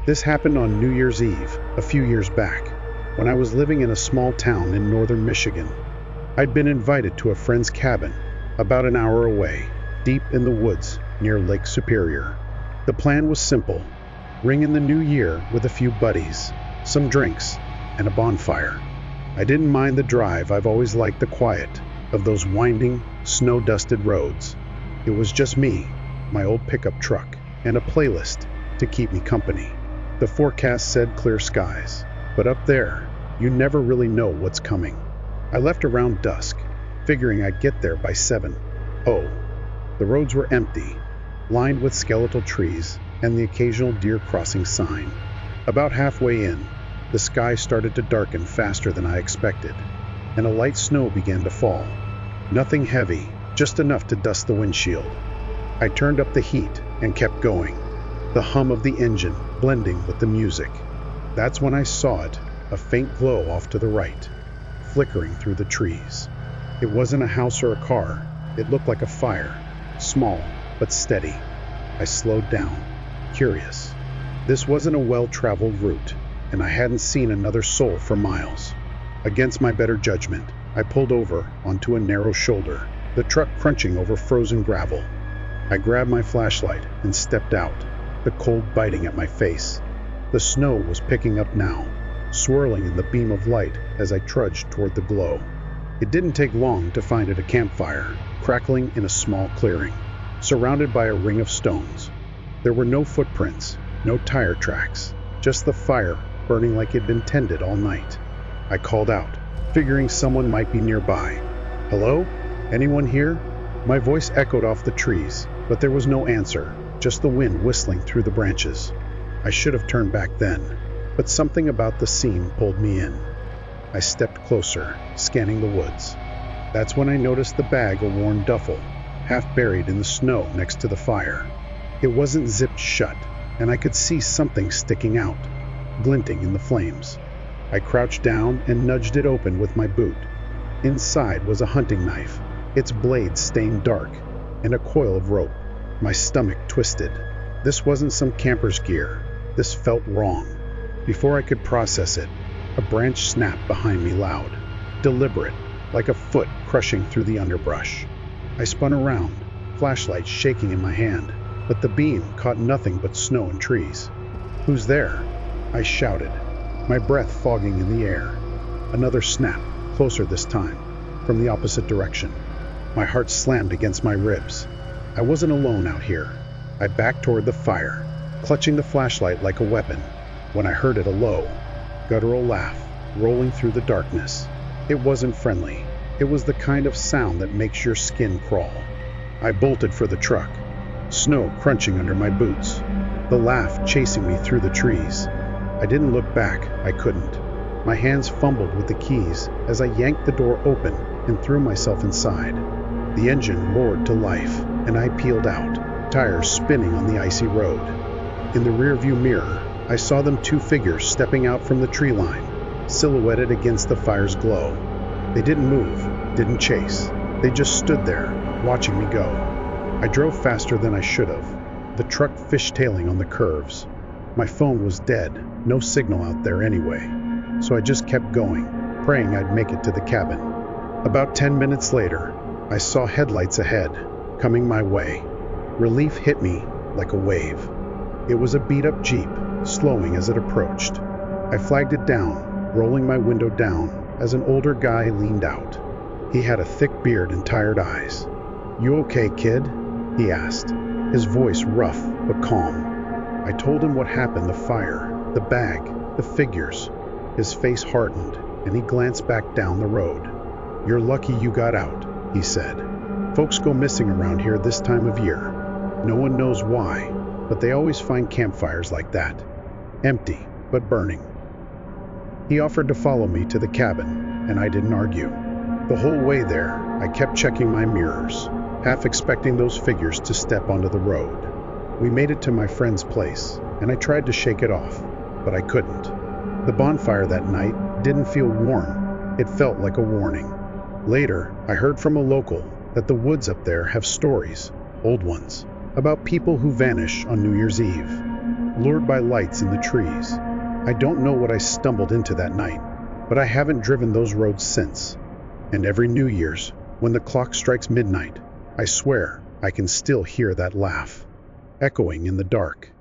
This happened on New Year's Eve, a few years back, when I was living in a small town in northern Michigan. I'd been invited to a friend's cabin, about an hour away, deep in the woods near Lake Superior. The plan was simple: ring in the new year with a few buddies, some drinks, and a bonfire. I didn't mind the drive. I've always liked the quiet of those winding, snow-dusted roads. It was just me, my old pickup truck, and a playlist to keep me company. The forecast said clear skies, but up there, you never really know what's coming. I left around dusk, figuring I'd get there by 7. The roads were empty, lined with skeletal trees and the occasional deer crossing sign. About halfway in, the sky started to darken faster than I expected, and a light snow began to fall. Nothing heavy, just enough to dust the windshield. I turned up the heat and kept going, the hum of the engine blending with the music. That's when I saw it, a faint glow off to the right, flickering through the trees. It wasn't a house or a car. It looked like a fire, small but steady. I slowed down, curious. This wasn't a well-traveled route, and I hadn't seen another soul for miles. Against my better judgment, I pulled over onto a narrow shoulder, the truck crunching over frozen gravel. I grabbed my flashlight and stepped out, the cold biting at my face. The snow was picking up now, swirling in the beam of light as I trudged toward the glow. It didn't take long to find it a campfire, crackling in a small clearing, surrounded by a ring of stones. There were no footprints, no tire tracks, just the fire burning like it'd been tended all night. I called out, figuring someone might be nearby. "Hello? Anyone here?" My voice echoed off the trees, but there was no answer, just the wind whistling through the branches. I should have turned back then, but something about the scene pulled me in. I stepped closer, scanning the woods. That's when I noticed the bag, a worn duffel, half buried in the snow next to the fire. It wasn't zipped shut, and I could see something sticking out, glinting in the flames. I crouched down and nudged it open with my boot. Inside was a hunting knife, its blade stained dark, and a coil of rope. My stomach twisted. This wasn't some camper's gear. This felt wrong. Before I could process it, a branch snapped behind me loud, deliberate, like a foot crushing through the underbrush. I spun around, flashlight shaking in my hand, but the beam caught nothing but snow and trees. "Who's there?" I shouted, my breath fogging in the air. Another snap, closer this time, from the opposite direction. My heart slammed against my ribs. I wasn't alone out here. I backed toward the fire, clutching the flashlight like a weapon, when I heard it, a low, guttural laugh rolling through the darkness. It wasn't friendly. It was the kind of sound that makes your skin crawl. I bolted for the truck, snow crunching under my boots, the laugh chasing me through the trees. I didn't look back. I couldn't. My hands fumbled with the keys as I yanked the door open and threw myself inside. The engine roared to life, and I peeled out, tires spinning on the icy road. In the rearview mirror, I saw them, two figures stepping out from the tree line, silhouetted against the fire's glow. They didn't move, didn't chase. They just stood there, watching me go. I drove faster than I should have, the truck fishtailing on the curves. My phone was dead, no signal out there anyway, so I just kept going, praying I'd make it to the cabin. About 10 minutes later, I saw headlights ahead, coming my way. Relief hit me like a wave. It was a beat-up Jeep, slowing as it approached. I flagged it down, rolling my window down as an older guy leaned out. He had a thick beard and tired eyes. "You okay, kid?" he asked, his voice rough but calm. I told him what happened, the fire, the bag, the figures. His face hardened, and he glanced back down the road. "You're lucky you got out," he said. "Folks go missing around here this time of year. No one knows why, but they always find campfires like that, empty but burning." He offered to follow me to the cabin, and I didn't argue. The whole way there, I kept checking my mirrors, half expecting those figures to step onto the road. We made it to my friend's place, and I tried to shake it off, but I couldn't. The bonfire that night didn't feel warm. It felt like a warning. Later, I heard from a local that the woods up there have stories, old ones, about people who vanish on New Year's Eve. lured by lights in the trees. I don't know what I stumbled into that night, but I haven't driven those roads since. And every New Year's, when the clock strikes midnight, I swear I can still hear that laugh, echoing in the dark.